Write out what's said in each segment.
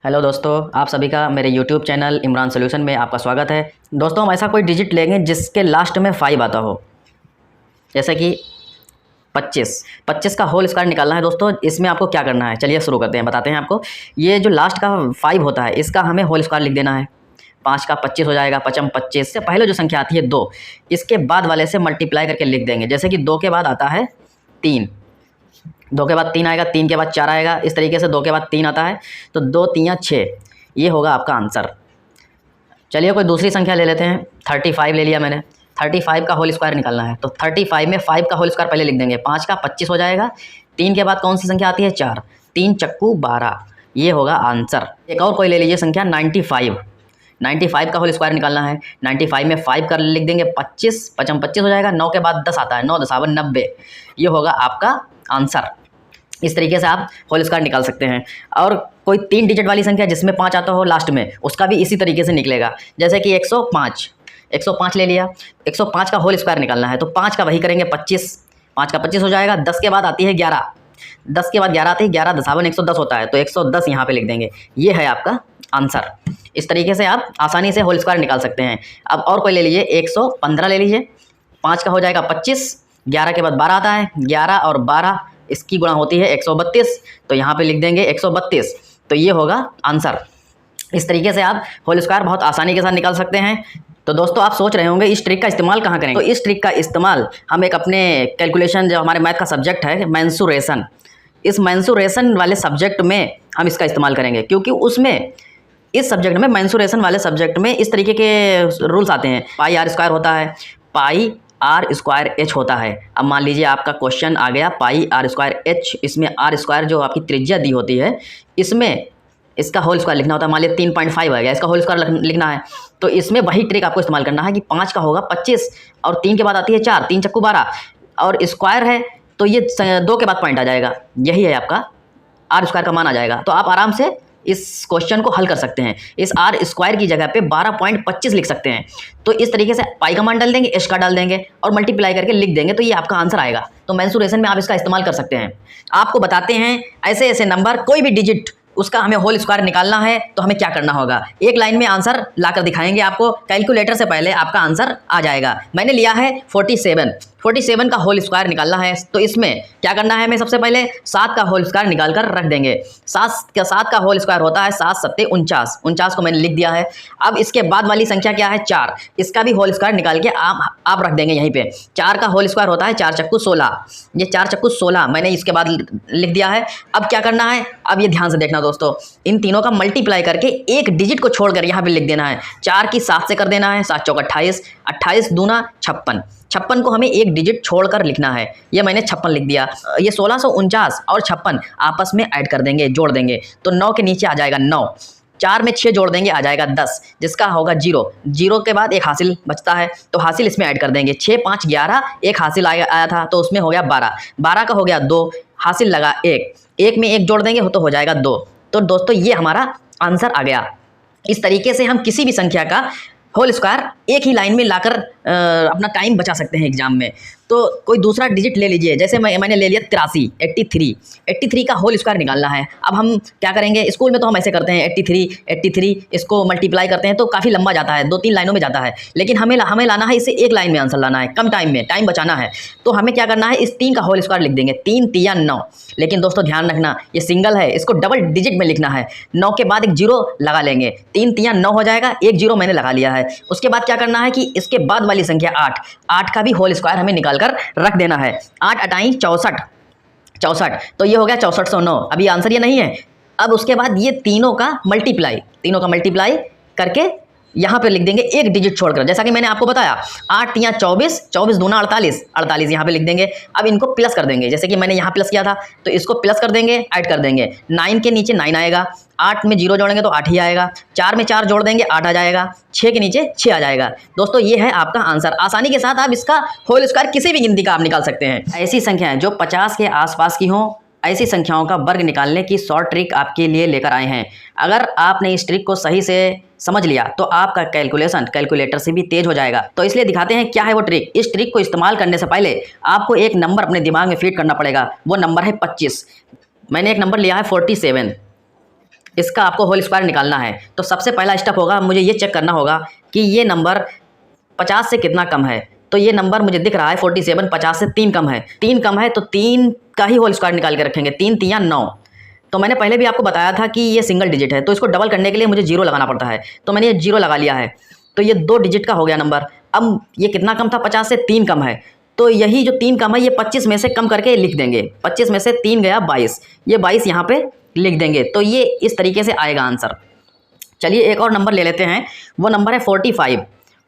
Hello दोस्तों, आप सभी का मेरे यूट्यूब चैनल इमरान सॉल्यूशन में आपका स्वागत है। दोस्तों, हम ऐसा कोई डिजिट लेंगे जिसके लास्ट में 5 आता हो, जैसे कि 25। 25 का होल स्क्वायर निकालना है दोस्तों। इसमें आपको क्या करना है, चलिए शुरू करते हैं, बताते हैं आपको। ये जो लास्ट का 5 होता है, इसका हमें होल स्क्वायर लिख देना है। 5 का 25 हो जाएगा, 5 25 से पहले जो संख्या आती है 2, इसके बाद वाले से मल्टीप्लाई करके लिख देंगे। जैसे कि 2 के बाद आता है 3, 2 के बाद 3 आएगा, 3 के बाद 4 आएगा, इस तरीके से 2 के बाद 3 आता है, तो 2 3 6, ये होगा आपका आंसर। चलिए कोई दूसरी संख्या ले लेते हैं। 35 ले लिया मैंने। 35 का होल स्क्वायर निकालना है, तो 35 में 5 का होल स्क्वायर पहले लिख देंगे। 5 का 25 हो जाएगा, 3 के बाद कौन सी संख्या आती है 4, 3 चक्कू 12, ये होगा आंसर। एक और कोई ले लीजिए संख्या 95। 95 का होल स्क्वायर निकालना है। 95 में 5 का लिख देंगे 25, 5 25 हो जाएगा, 9 के बाद 10 आता है, 9 10 90, ये होगा आपका आंसर। इस तरीके से आप होल स्क्वायर निकाल सकते हैं। और कोई 3 डिजिट वाली संख्या जिसमें 5 आता हो लास्ट में, उसका भी इसी तरीके से निकलेगा। जैसे कि 105, 105 ले लिया। 105 का होल स्क्वायर निकालना है, तो 5 का वही करेंगे 25, 5 का 25 हो जाएगा। 10 के बाद आती है 11, 10 के बाद 11 आती है, 11 10 110 होता है, तो 110 यहाँ पे लिख देंगे। ये है आपका आंसर। इस तरीके से आप आसानी से होल स्क्वायर निकाल सकते हैं। अब और कोई ले लीजिए, 115 ले लीजिए। 5 का हो जाएगा 25, 11 के बाद 12 आता है, 11 और 12 इसकी गुणा होती है 132, तो यहाँ पे लिख देंगे 132, तो ये होगा आंसर। इस तरीके से आप होल स्क्वायर बहुत आसानी के साथ निकाल सकते हैं। तो दोस्तों, आप सोच रहे होंगे इस ट्रिक का इस्तेमाल कहाँ करेंगे, तो इस ट्रिक का इस्तेमाल हम एक अपने कैलकुलेशन, जो हमारे मैथ का सब्जेक्ट है मेंसुरेशन, इस मेंसुरेशन वाले सब्जेक्ट में हम इसका इस्तेमाल करेंगे। क्योंकि उसमें इस सब्जेक्ट में, मेंसुरेशन वाले सब्जेक्ट में, इस तरीके के रूल्स आते हैं। पाई आर स्क्वायर होता है, पाई आर स्क्वायर एच होता है। अब मान लीजिए आपका क्वेश्चन आ गया पाई आर स्क्वायर एच, इसमें आर स्क्वायर जो आपकी त्रिज्या दी होती है, इसमें इसका होल स्क्वायर लिखना होता है। मान लीजिए 3.5 आ गया, इसका होल स्क्वायर लिखना है, तो इसमें वही ट्रिक आपको इस्तेमाल करना है कि 5 का होगा 25 और 3 के बाद आती है 4, 3 चक्कू 12 और स्क्वायर है, तो ये 2 के बाद पॉइंट आ जाएगा, यही है आपका आर स्क्वायर का मान आ जाएगा। तो आप आराम से इस क्वेश्चन को हल कर सकते हैं। इस आर स्क्वायर की जगह पे 12.25 लिख सकते हैं। तो इस तरीके से पाई का मान डाल देंगे, एच का डाल देंगे और मल्टीप्लाई करके लिख देंगे, तो ये आपका आंसर आएगा। तो मेंसुरेशन में आप इसका इस्तेमाल कर सकते हैं। आपको बताते हैं ऐसे ऐसे नंबर, कोई भी डिजिट उसका हमें होल स्क्वायर निकालना है तो हमें क्या करना होगा। एक लाइन में आंसर लाकर दिखाएंगे आपको, कैलकुलेटर से पहले आपका आंसर आ जाएगा। मैंने लिया है 47 का होल स्क्वायर निकालना है, तो इसमें क्या करना है, हमें सबसे पहले 7 का होल स्क्वायर निकाल कर रख देंगे। 7 का होल स्क्वायर होता है 7 7 49, 49 को मैंने लिख दिया है। अब इसके बाद वाली संख्या क्या है 4, इसका भी होल स्क्वायर निकाल के आप रख देंगे यहीं पे। 4 का होल स्क्वायर होता है 4 चक्कू 16, ये 4 चक्कू 16 मैंने इसके बाद लिख दिया है। अब क्या करना है, अब ये ध्यान से देखना दोस्तों, इन तीनों का मल्टीप्लाई करके एक डिजिट को छोड़कर यहाँ पे लिख देना है। 4 की 7 से कर देना है, 7 चौक 28, 28 दूना 56, 56 को हमें एक डिजिट छोड़कर लिखना है। ये मैंने 56 लिख दिया। ये 1649 और 56 आपस में ऐड कर देंगे, जोड़ देंगे, तो 9 के नीचे आ जाएगा 9, 4 में 6 जोड़ देंगे आ जाएगा 10, जिसका होगा 0, 0 के बाद एक हासिल बचता है, तो हासिल इसमें ऐड कर देंगे। 6 5 11, एक हासिल आया था तो उसमें हो गया 12, 12 का हो गया 2, हासिल लगा 1, 1 में 1 जोड़ देंगे तो हो जाएगा 2। तो दोस्तों, ये हमारा आंसर आ गया। इस तरीके से हम किसी भी संख्या का होल स्क्वायर एक ही लाइन में लाकर अपना टाइम बचा सकते हैं एग्जाम में। तो कोई दूसरा डिजिट ले लीजिए, जैसे मैंने ले लिया 83, 83 का होल स्क्वायर निकालना है। अब हम क्या करेंगे, स्कूल में तो हम ऐसे करते हैं 83 इसको मल्टीप्लाई करते हैं तो काफ़ी लंबा जाता है, 2-3 लाइनों में जाता है, लेकिन हमें लाना है इसे एक लाइन में आंसर लाना है, कम टाइम में, टाइम बचाना है। तो हमें क्या करना है, इस 3 का होल स्क्वायर लिख देंगे, 3 3 9, लेकिन दोस्तों ध्यान रखना ये सिंगल है, इसको डबल डिजिट में लिखना है। 9 के बाद एक 0 लगा लेंगे, 3 3 9 हो जाएगा, एक 0 मैंने लगा लिया है। उसके बाद क्या करना है कि इसके बाद वाली संख्या 8 का भी होल स्क्वायर हमें निकाल कर रख देना है। 8 अटाई 64, तो ये हो गया 6409। अभी आंसर ये नहीं है। अब उसके बाद ये तीनों का मल्टीप्लाई करके यहाँ पे लिख देंगे एक डिजिट छोड़कर, जैसा कि मैंने आपको बताया 8 3 24, 24 दूना 48, 48 यहाँ पे लिख देंगे। अब इनको प्लस कर देंगे, जैसे कि मैंने यहाँ प्लस किया था तो इसको प्लस कर देंगे, ऐड कर देंगे। 9 के नीचे 9 आएगा, 8 में 0 जोड़ेंगे तो 8 ही आएगा, 4 में 4 जोड़ देंगे 8 आ जाएगा, 6 के नीचे 6 आ जाएगा। दोस्तों, ये है आपका आंसर। आसानी के साथ आप इसका होल स्क्वायर किसी भी गिनती का आप निकाल सकते हैं। ऐसी संख्याएं जो 50 के आसपास की हों, ऐसी संख्याओं का वर्ग निकालने की शॉर्ट ट्रिक आपके लिए लेकर आए हैं। अगर आपने इस ट्रिक को सही से समझ लिया तो आपका कैलकुलेशन कैलकुलेटर से भी तेज हो जाएगा। तो इसलिए दिखाते हैं क्या है वो ट्रिक। इस ट्रिक को इस्तेमाल करने से पहले आपको एक नंबर अपने दिमाग में फीड करना पड़ेगा, वो नंबर है 25। मैंने एक नंबर लिया है 47, इसका आपको होल स्क्वायर निकालना है। तो सबसे पहला स्टेप होगा, मुझे ये चेक करना होगा कि ये नंबर 50 से कितना कम है। तो ये नंबर मुझे दिख रहा है 47, 50 से 3 कम है, 3 कम है तो 3 का ही होल स्क्वायर निकाल के रखेंगे। 3 3 9। तो मैंने पहले भी आपको बताया था कि ये सिंगल डिजिट है, तो इसको डबल करने के लिए मुझे 0 लगाना पड़ता है। तो मैंने ये 0 लगा लिया है, तो ये 2 डिजिट का हो गया नंबर। अब ये कितना कम था, 50 से 3 कम है, तो यही जो 3 कम है ये 25 में से कम करके लिख देंगे। 25 में से 3 गया 22, ये 22 यहाँ पे लिख देंगे। तो ये इस तरीके से आएगा आंसर। चलिए एक और नंबर ले लेते हैं, वो नंबर है 45।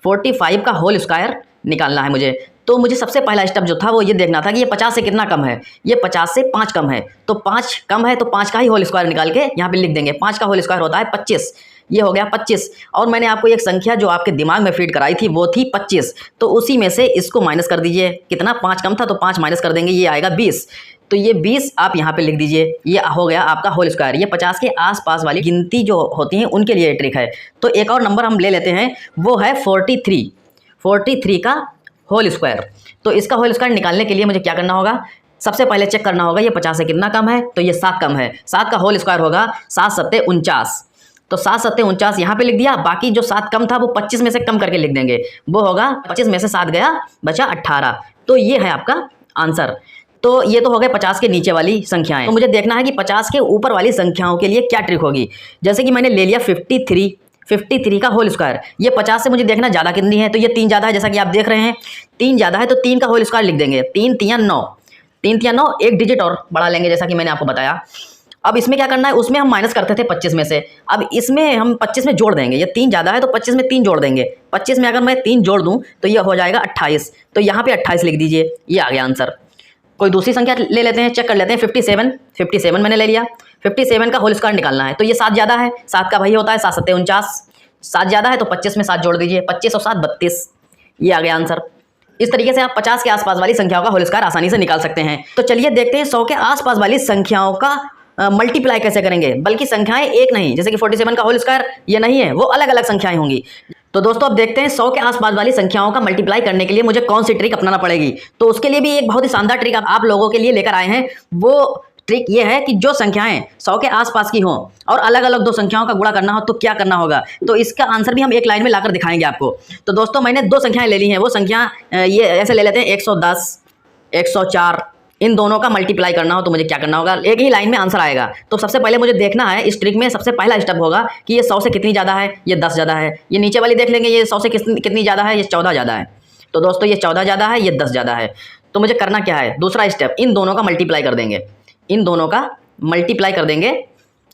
45 का होल स्क्वायर निकालना है मुझे। तो मुझे सबसे पहला स्टेप जो था वो ये देखना था कि ये 50 से कितना कम है। ये 50 से 5 कम है, तो 5 कम है तो 5 का ही होल स्क्वायर निकाल के यहाँ पे लिख देंगे। 5 का होल स्क्वायर होता है 25, ये हो गया 25। और मैंने आपको एक संख्या जो आपके दिमाग में फीड कराई थी वो थी 25, तो उसी में से इसको माइनस कर दीजिए। कितना, 5 कम था तो 5 माइनस कर देंगे, ये आएगा 20। तो ये 20 आप यहाँ पे लिख दीजिए, ये हो गया आपका होल स्क्वायर। ये 50 के आसपास वाली गिनती जो होती हैं उनके लिए ट्रिक है। तो एक और नंबर हम ले लेते हैं, वो है 43। 43 का होल स्क्वायर। तो इसका होल स्क्वायर निकालने के लिए मुझे क्या करना होगा, सबसे पहले चेक करना होगा ये 50 से कितना कम है। तो ये 7 कम है, 7 का होल स्क्वायर होगा 7 7 49। तो 7 7 49 यहाँ पे लिख दिया। बाकी जो 7 कम था वो 25 में से कम करके लिख देंगे, वो होगा 25 में से 7 गया बचा 18। तो ये है आपका आंसर। तो ये तो हो गए 50 के नीचे वाली संख्याएं। तो मुझे देखना है कि 50 के ऊपर वाली संख्याओं के लिए क्या ट्रिक होगी। जैसे कि मैंने ले लिया 53 का होल स्क्वायर। ये 50 से मुझे देखना ज़्यादा कितनी है, तो ये 3 ज़्यादा है, जैसा कि आप देख रहे हैं 3 ज़्यादा है, तो 3 का होल स्क्वायर लिख देंगे। 3 3 9, 3 3 9, एक डिजिट और बढ़ा लेंगे जैसा कि मैंने आपको बताया। अब इसमें क्या करना है, उसमें हम माइनस करते थे 25 में से, अब इसमें हम 25 में जोड़ देंगे। ये 3 ज़्यादा है तो 25 में 3 जोड़ देंगे। 25 में अगर मैं 3 जोड़ दूँ तो ये हो जाएगा 28। तो यहाँ पे 28 लिख दीजिए, ये आ गया आंसर। कोई दूसरी संख्या ले लेते हैं, चेक कर लेते हैं। 57 मैंने ले लिया। 57 का होल स्क्वायर निकालना है। तो ये 7 ज़्यादा है, 7 का भाई होता है 7 7 49। 7 ज़्यादा है तो 25 में 7 जोड़ दीजिए, 25 और 7 32, ये आ गया आंसर। इस तरीके से आप 50 के आसपास वाली संख्याओं का होल स्क्वायर आसानी से निकाल सकते हैं। तो चलिए देखते हैं 100 के आसपास वाली संख्याओं का मल्टीप्लाई कैसे करेंगे। बल्कि संख्याएं एक नहीं, जैसे कि 47 का होल स्क्वायर ये नहीं है, वो अलग अलग संख्याएं होंगी। तो दोस्तों अब देखते हैं 100 के आसपास वाली संख्याओं का मल्टीप्लाई करने के लिए मुझे कौन सी ट्रिक अपनाना पड़ेगी। तो उसके लिए भी एक बहुत ही शानदार ट्रिक आप लोगों के लिए लेकर आए हैं। वो ट्रिक ये है कि जो संख्याएं 100 के आसपास की हों और अलग अलग दो संख्याओं का गुणा करना हो तो क्या करना होगा। तो इसका आंसर भी हम एक लाइन में लाकर दिखाएंगे आपको। तो दोस्तों मैंने 2 संख्याएं ले ली हैं, वो संख्या ये ऐसे ले लेते हैं 110, 104। इन दोनों का मल्टीप्लाई करना हो तो मुझे क्या करना होगा, एक ही लाइन में आंसर आएगा। तो सबसे पहले मुझे देखना है इस ट्रिक में, सबसे पहला स्टेप होगा कि ये 100 से कितनी ज़्यादा है, ये 10 ज़्यादा है। ये नीचे वाली देख लेंगे, ये 100 से कितनी ज़्यादा है, ये 14 ज़्यादा है। तो दोस्तों ये 14 ज़्यादा है, ये 10 ज़्यादा है। तो मुझे करना क्या है, दूसरा स्टेप, इन दोनों का मल्टीप्लाई कर देंगे। इन दोनों का मल्टीप्लाई कर देंगे।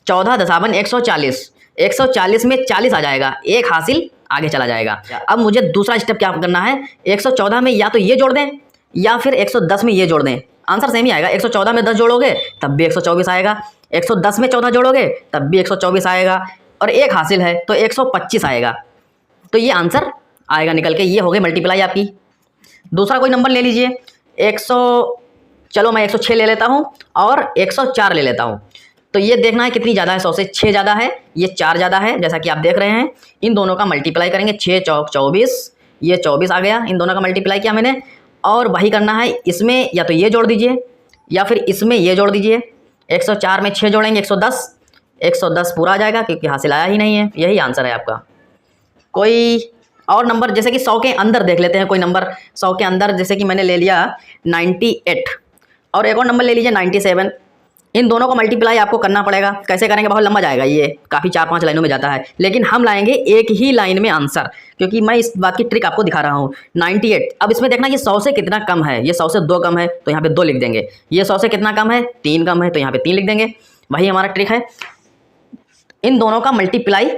14 दशावन 140, 140 में 40 आ जाएगा, एक हासिल आगे चला जाएगा। अब मुझे दूसरा स्टेप क्या करना है, 114 में या तो ये जोड़ दें या फिर 110 में ये जोड़ दें, आंसर सेम ही आएगा। 114 में 10 जोड़ोगे तब भी 124 आएगा, 110 में 14 जोड़ोगे तब भी 124 आएगा, और एक हासिल है तो 125 आएगा। तो ये आंसर आएगा निकल के। ये हो गई मल्टीप्लाई आपकी। दूसरा कोई नंबर ले लीजिए, 106 ले लेता हूँ और 104 ले लेता हूँ। तो ये देखना है कितनी ज़्यादा है, 100 से 6 ज़्यादा है, ये 4 ज़्यादा है, जैसा कि आप देख रहे हैं। इन दोनों का मल्टीप्लाई करेंगे, 6 चौक 24, ये 24 आ गया। इन दोनों का मल्टीप्लाई किया मैंने, और वही करना है इसमें, या तो ये जोड़ दीजिए या फिर इसमें ये जोड़ दीजिए। 104 में 6 जोड़ेंगे 110, 110 पूरा आ जाएगा क्योंकि हासिल आया ही नहीं है। यही आंसर है आपका। कोई और नंबर जैसे कि 100 के अंदर देख लेते हैं, कोई नंबर 100 के अंदर, जैसे कि मैंने ले लिया 98 और एक और नंबर ले लीजिए 97। इन दोनों को मल्टीप्लाई आपको करना पड़ेगा। कैसे करेंगे, बहुत लंबा जाएगा, ये काफ़ी 4-5 लाइनों में जाता है, लेकिन हम लाएंगे एक ही लाइन में आंसर, क्योंकि मैं इस बात की ट्रिक आपको दिखा रहा हूँ। 98, अब इसमें देखना ये 100 से कितना कम है। ये 100 से 2 कम है तो यहाँ पे 2 लिख देंगे। ये 100 से कितना कम है, 3 कम है तो यहाँ पे 3 लिख देंगे। वही हमारा ट्रिक है। इन दोनों का मल्टीप्लाई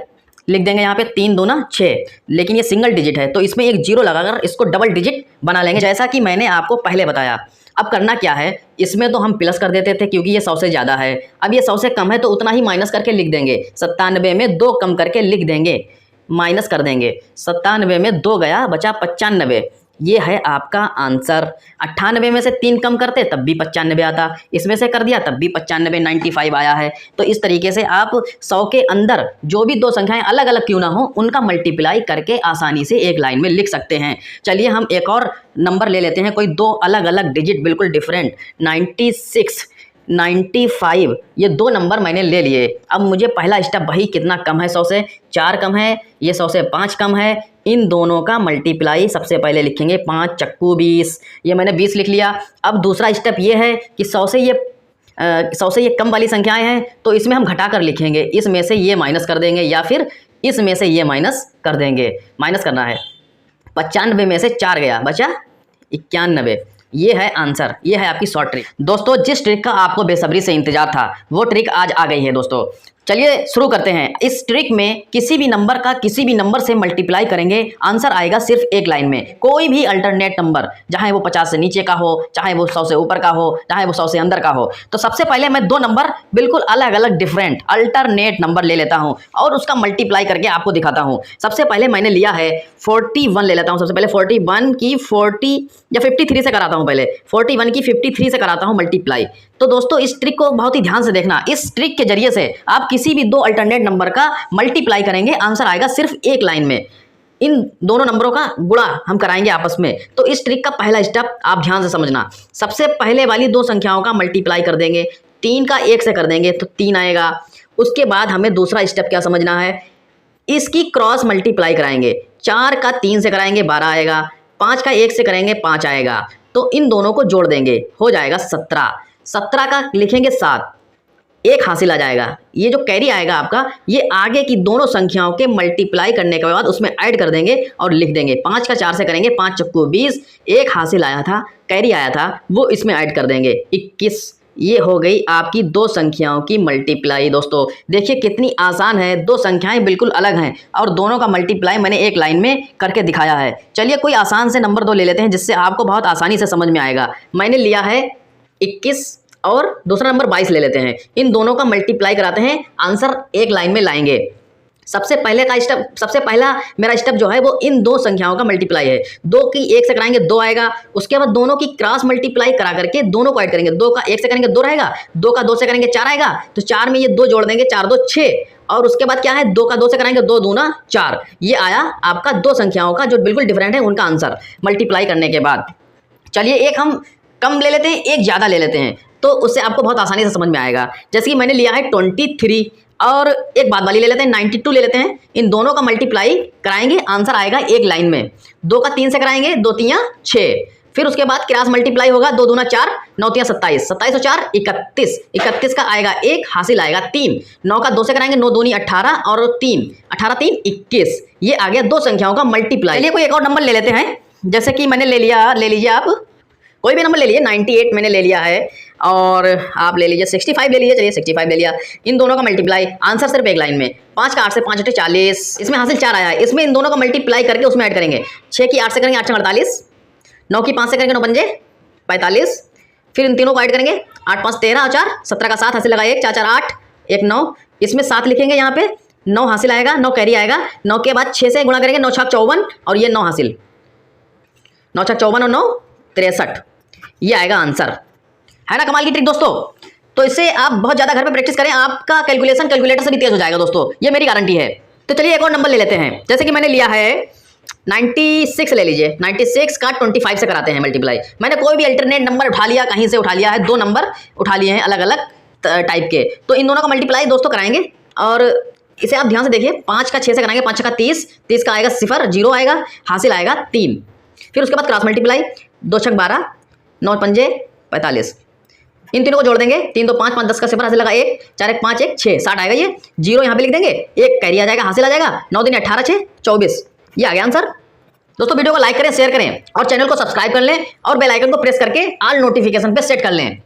लिख देंगे यहाँ पे, 3 दूना 6, लेकिन ये सिंगल डिजिट है तो इसमें एक 0 लगाकर इसको डबल डिजिट बना लेंगे, जैसा कि मैंने आपको पहले बताया। अब करना क्या है, इसमें तो हम प्लस कर देते थे क्योंकि ये 100 से ज़्यादा है। अब ये 100 से कम है तो उतना ही माइनस करके लिख देंगे। 97 में 2 कम करके लिख देंगे, माइनस कर देंगे। 97 में 2 गया, बचा 95। ये है आपका आंसर। 98 में से 3 कम करते तब भी 95 आता, इसमें से कर दिया तब भी 95, 95 आया है। तो इस तरीके से आप 100 के अंदर जो भी 2 संख्याएं अलग अलग क्यों ना हो, उनका मल्टीप्लाई करके आसानी से एक लाइन में लिख सकते हैं। चलिए हम एक और नंबर ले लेते हैं, कोई 2 अलग अलग डिजिट बिल्कुल डिफरेंट। 95 ये दो नंबर मैंने ले लिए। अब मुझे पहला स्टेप वही कितना कम है, 100 से 4 कम है, ये 100 से 5 कम है। इन दोनों का मल्टीप्लाई सबसे पहले लिखेंगे, 5 चक्कू 20, ये मैंने 20 लिख लिया। अब दूसरा स्टेप ये है कि 100 से ये कम वाली संख्याएं हैं तो इसमें हम घटा कर लिखेंगे, इसमें से ये माइनस कर देंगे या फिर इसमें से ये माइनस कर देंगे। माइनस करना है, 95 में से 4 गया, बचा 91। ये है आंसर, ये है आपकी शॉर्ट ट्रिक। दोस्तों जिस ट्रिक का आपको बेसब्री से इंतजार था वो ट्रिक आज आ गई है। दोस्तों चलिए शुरू करते हैं। इस ट्रिक में किसी भी नंबर का किसी भी नंबर से मल्टीप्लाई करेंगे, आंसर आएगा सिर्फ एक लाइन में। कोई भी अल्टरनेट नंबर, चाहे वो 50 से नीचे का हो, चाहे वो 100 से ऊपर का हो, चाहे वो 100 से अंदर का हो। तो सबसे पहले मैं दो नंबर बिल्कुल अलग अलग डिफरेंट अल्टरनेट नंबर ले लेता हूं और उसका मल्टीप्लाई करके आपको दिखाता हूं। सबसे पहले मैंने लिया है 41 ले लेता हूं। सबसे पहले 41 की 40 या 53 से कराता हूं। पहले 41 की 53 से कराता हूं मल्टीप्लाई। तो दोस्तों इस ट्रिक को बहुत ही ध्यान से देखना। इस ट्रिक के जरिए से आप किसी भी दो अल्टरनेट नंबर का मल्टीप्लाई करेंगे, आंसर आएगा सिर्फ एक लाइन में। इन दोनों नंबरों का गुणा हम कराएंगे आपस में। तो इस ट्रिक का पहला स्टेप आप ध्यान से समझना। सबसे पहले वाली दो संख्याओं का मल्टीप्लाई कर देंगे, 3 का 1 से कर देंगे तो 3 आएगा। उसके बाद हमें दूसरा स्टेप क्या समझना है, इसकी क्रॉस मल्टीप्लाई कराएंगे। 4 का 3 से कराएंगे 12 आएगा, 5 का 1 से करेंगे 5 आएगा। तो इन दोनों को जोड़ देंगे, हो जाएगा 17। 17 का लिखेंगे 7, 1 हासिल आ जाएगा। ये जो कैरी आएगा आपका, ये आगे की दोनों संख्याओं के मल्टीप्लाई करने के बाद उसमें ऐड कर देंगे और लिख देंगे। 5 का 4 से करेंगे 5 चक्कू 20, 1 हासिल आया था, कैरी आया था, वो इसमें ऐड कर देंगे 21। ये हो गई आपकी दो संख्याओं की मल्टीप्लाई। दोस्तों देखिए कितनी आसान है, दो संख्याएं बिल्कुल अलग हैं और दोनों का मल्टीप्लाई मैंने एक लाइन में करके दिखाया है। चलिए कोई आसान से नंबर दो ले लेते हैं जिससे आपको बहुत आसानी से समझ में आएगा। मैंने लिया है 21 और दूसरा नंबर 22 ले लेते हैं। इन दोनों का मल्टीप्लाई कराते हैं, आंसर एक लाइन में लाएंगे। सबसे पहला मेरा स्टेप जो है वो इन दो संख्याओं का मल्टीप्लाई है। 2 की 1 से कराएंगे 2 आएगा। उसके बाद दोनों की क्रॉस मल्टीप्लाई करा करके दोनों को ऐड करेंगे। 2 का 1 से करेंगे 2 रहेगा, 2 का 2 से करेंगे 4 आएगा। तो 4 में ये 2 जोड़ देंगे, 4 2 6। और उसके बाद क्या है, 2 का 2 से कराएंगे 2 दूना 4। ये आया आपका दो संख्याओं का जो बिल्कुल डिफरेंट है उनका आंसर मल्टीप्लाई करने के बाद। चलिए एक हम कम ले लेते हैं, एक ज़्यादा ले लेते हैं, तो उससे आपको बहुत आसानी से समझ में आएगा। जैसे कि मैंने लिया है 23 और एक बाद वाली ले लेते हैं 92 ले लेते हैं। इन दोनों का मल्टीप्लाई कराएंगे, आंसर आएगा एक लाइन में। 2 का 3 से कराएंगे 2 3 6। फिर उसके बाद क्रॉस मल्टीप्लाई होगा, 2 दूना 4, 9 3 27, 27 और 4 31, 31 का आएगा 1, हासिल आएगा 3। 9 का 2 से कराएंगे 9 दूनी 18 और 3, 18 3 21। ये आ गया दो संख्याओं का मल्टीप्लाई। चलिए कोई एक और नंबर ले लेते हैं। जैसे कि मैंने ले लीजिए आप कोई भी नंबर ले लिए। 98 मैंने ले लिया है और आप ले लीजिए 65 ले लीजिए। चलिए 65 ले लिया। इन दोनों का मल्टीप्लाई, आंसर सिर्फ एक लाइन में। 5 का 8 से 5 8 40, इसमें हासिल 4 आया है। इसमें इन दोनों का मल्टीप्लाई करके उसमें ऐड करेंगे। 6 की 8 से करेंगे 8 48, 9 की 5 से करेंगे 9 पंजे 45। फिर इन तीनों को ऐड करेंगे, 8 5 13 और 4 17 का 7 हासिल लगा 1, 4 4 8 1 9। इसमें 7 लिखेंगे, यहाँ पे 9 हासिल आएगा, 9 कैरी आएगा। 9 के बाद 6 से गुणा करेंगे, 9 6 54 और ये 9 हासिल, 9 6 54 और 9 63। ये आएगा आंसर। है ना कमाल की ट्रिक दोस्तों। तो इससे आप बहुत ज़्यादा घर पे प्रैक्टिस करें, आपका कैलकुलेटर से भी तेज हो जाएगा दोस्तों, ये मेरी गारंटी है। तो चलिए एक और नंबर ले लेते हैं। जैसे कि मैंने लिया है 96 ले लीजिए। 96 का 25 से कराते हैं मल्टीप्लाई। मैंने कोई भी अल्टरनेट नंबर उठा लिया, कहीं से उठा लिया है, दो नंबर उठा लिए हैं अलग अलग टाइप के। तो इन दोनों का मल्टीप्लाई दोस्तों कराएंगे और इसे आप ध्यान से देखिए। 5 का 6 से कराएंगे, 5 का 30, 30 का आएगा 0 0 आएगा, हासिल आएगा 3। फिर उसके बाद क्रॉस मल्टीप्लाई, 2 6 12, 9 पंजे 45। इन तीनों को जोड़ देंगे, 3 2 5 5 10 का 0 हासिल लगा 1, 4 1 5 1 6 60 आएगा। ये 0 यहाँ पे लिख देंगे, 1 कैरी आ जाएगा, हासिल आ जाएगा। 9 दिन 18 6 24। ये आ गया आंसर। दोस्तों वीडियो को लाइक करें, शेयर करें और चैनल को सब्सक्राइब कर लें और बेल आइकन को प्रेस करके ऑल नोटिफिकेशन पे सेट कर लें।